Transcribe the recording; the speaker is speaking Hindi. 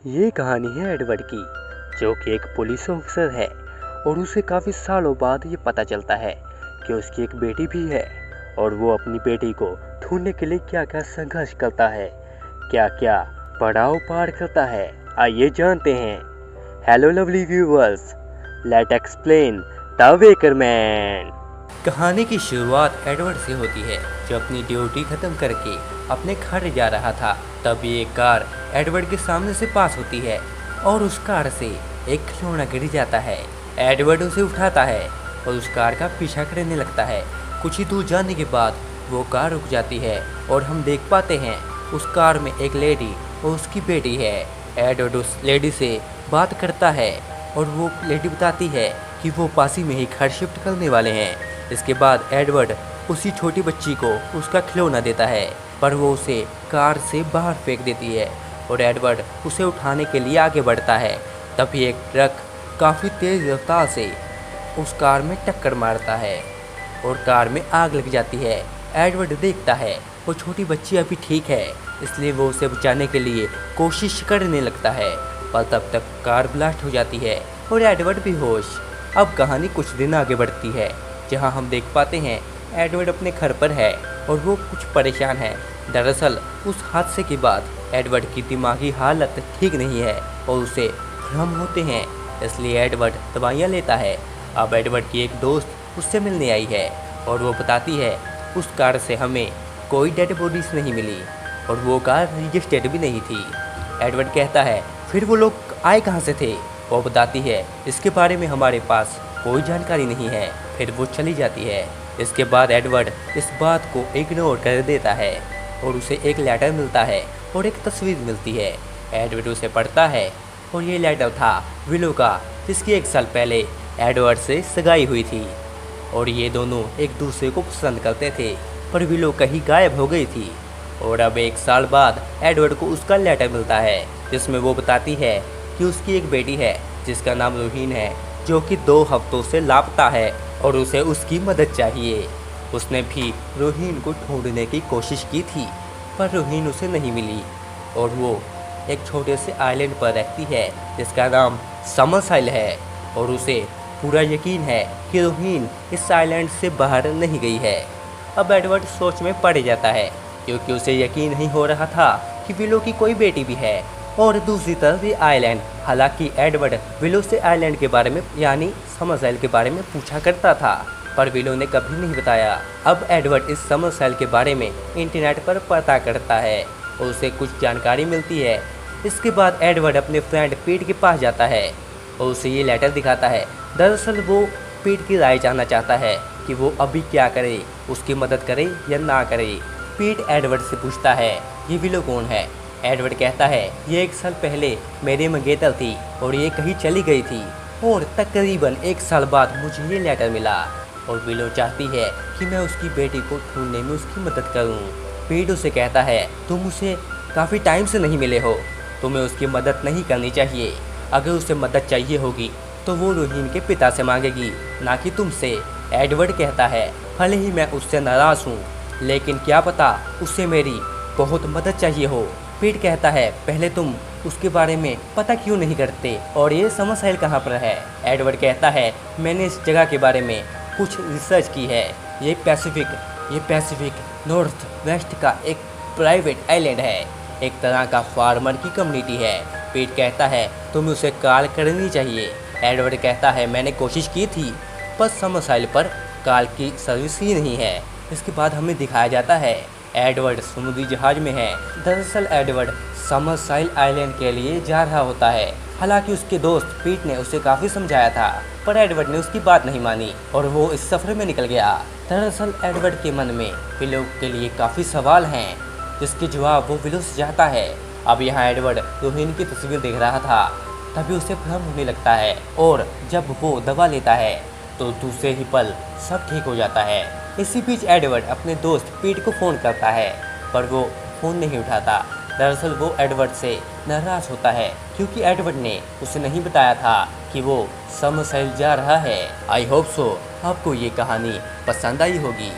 ये कहानी है एडवर्ड की, जो कि एक पुलिस ऑफिसर है और उसे काफ़ी सालों बाद ये पता चलता है कि उसकी एक बेटी भी है और वो अपनी बेटी को ढूंढने के लिए क्या क्या संघर्ष करता है, क्या क्या पड़ाव पार करता है। आइए जानते हैं। Hello lovely viewers, let explain the weaker man. कहानी की शुरुआत एडवर्ड से होती है, जो अपनी ड्यूटी खत्म करके अपने घर जा रहा था। तभी एक कार एडवर्ड के सामने से पास होती है और उस कार से एक खिलौना गिर जाता है। एडवर्ड उसे उठाता है और उस कार का पीछा करने लगता है। कुछ ही दूर जाने के बाद वो कार रुक जाती है और हम देख पाते हैं उस कार में एक लेडी और उसकी बेटी है। एडवर्ड उस लेडी से बात करता है और वो लेडी बताती है कि वो पास ही में ही घर शिफ्ट करने वाले हैं। इसके बाद एडवर्ड उसी छोटी बच्ची को उसका खिलौना देता है, पर वो उसे कार से बाहर फेंक देती है और एडवर्ड उसे उठाने के लिए आगे बढ़ता है। तभी एक ट्रक काफ़ी तेज़ रफ्तार से उस कार में टक्कर मारता है और कार में आग लग जाती है। एडवर्ड देखता है वो छोटी बच्ची अभी ठीक है, इसलिए वो उसे बचाने के लिए कोशिश करने लगता है, पर तब तक कार ब्लास्ट हो जाती है और एडवर्ड बेहोश। अब कहानी कुछ दिन आगे बढ़ती है, जहां हम देख पाते हैं एडवर्ड अपने घर पर है और वो कुछ परेशान है। दरअसल उस हादसे के बाद एडवर्ड की दिमागी हालत ठीक नहीं है और उसे भ्रम होते हैं, इसलिए एडवर्ड दवाइयाँ लेता है। अब एडवर्ड की एक दोस्त उससे मिलने आई है और वो बताती है उस कार से हमें कोई डेड बॉडीज नहीं मिली और वो कार रजिस्टर्ड भी नहीं थी। एडवर्ड कहता है फिर वो लोग आए कहाँ से थे? वो बताती है इसके बारे में हमारे पास कोई जानकारी नहीं है। फिर वो चली जाती है। इसके बाद एडवर्ड इस बात को इग्नोर कर देता है और उसे एक लेटर मिलता है और एक तस्वीर मिलती है। एडवर्ड उसे पढ़ता है और ये लेटर था विलो का, जिसकी 1 साल पहले एडवर्ड से सगाई हुई थी और ये दोनों एक दूसरे को पसंद करते थे, पर विलो कहीं गायब हो गई थी। और अब 1 साल बाद एडवर्ड को उसका लेटर मिलता है, जिसमें वो बताती है कि उसकी एक बेटी है जिसका नाम रोहिन है, जो कि 2 हफ्तों से लापता है और उसे उसकी मदद चाहिए। उसने भी रोहिन को ढूंढने की कोशिश की थी, पर रोहिन उसे नहीं मिली और वो एक छोटे से आइलैंड पर रहती है जिसका नाम समरसाइल है और उसे पूरा यकीन है कि रोहिन इस आइलैंड से बाहर नहीं गई है। अब एडवर्ड सोच में पड़ जाता है, क्योंकि उसे यकीन नहीं हो रहा था कि विलो की कोई बेटी भी है और दूसरी तरफ ये आइलैंड। हालांकि एडवर्ड विलो से आइलैंड के बारे में यानी समरसाइल के बारे में पूछा करता था, पर विलो ने कभी नहीं बताया। अब एडवर्ड इस समरसाइल के बारे में इंटरनेट पर पता करता है और उसे कुछ जानकारी मिलती है। इसके बाद एडवर्ड अपने फ्रेंड पीट के पास जाता है और उसे ये लेटर दिखाता है। दरअसल वो पीट की राय जानना चाहता है कि वो अभी क्या करे, उसकी मदद करे या ना करे। पीट एडवर्ड से पूछता है ये विलो कौन है? एडवर्ड कहता है ये 1 साल पहले मेरी मंगेतर थी और ये कहीं चली गई थी और तकरीबन 1 साल बाद मुझे ये लेटर मिला और विलो चाहती है कि मैं उसकी बेटी को ढूंढने में उसकी मदद करूं। पीट उसे कहता है तुम उसे काफ़ी टाइम से नहीं मिले हो, तुम्हें उसकी मदद नहीं करनी चाहिए। अगर उसे मदद चाहिए होगी तो वो रोहिन के पिता से मांगेगी, ना कि तुमसे। एडवर्ड कहता है भले ही मैं उससे नाराज़ हूँ, लेकिन क्या पता उससे मेरी बहुत मदद चाहिए हो। पीट कहता है पहले तुम उसके बारे में पता क्यों नहीं करते और ये समरसाइल कहाँ पर है? एडवर्ड कहता है मैंने इस जगह के बारे में कुछ रिसर्च की है। ये पैसिफिक नॉर्थ वेस्ट का एक प्राइवेट आइलैंड है, एक तरह का फार्मर की कम्युनिटी है। पीट कहता है तुम्हें उसे कॉल करनी चाहिए। एडवर्ड कहता है मैंने कोशिश की थी, पर समरसाइल पर कॉल की सर्विस ही नहीं है। इसके बाद हमें दिखाया जाता है एडवर्ड समुद्री जहाज में है। दरअसल एडवर्ड समरसाइल आइलैंड के लिए जा रहा होता है। हालांकि उसके दोस्त पीट ने उसे काफ़ी समझाया था, पर एडवर्ड ने उसकी बात नहीं मानी और वो इस सफ़र में निकल गया। दरअसल एडवर्ड के मन में विलो के लिए काफ़ी सवाल हैं, जिसके जवाब वो विलो से चाहता है। अब यहाँ एडवर्ड रोहिन की तस्वीर देख रहा था, तभी उसे भ्रम होने लगता है और जब वो दवा लेता है तो दूसरे ही पल सब ठीक हो जाता है। इसी बीच एडवर्ड अपने दोस्त पीट को फ़ोन करता है, पर वो फ़ोन नहीं उठाता। दरअसल वो एडवर्ड से नाराज़ होता है, क्योंकि एडवर्ड ने उसे नहीं बताया था कि वो समरसाइल जा रहा है। आई होप सो आपको ये कहानी पसंद आई होगी।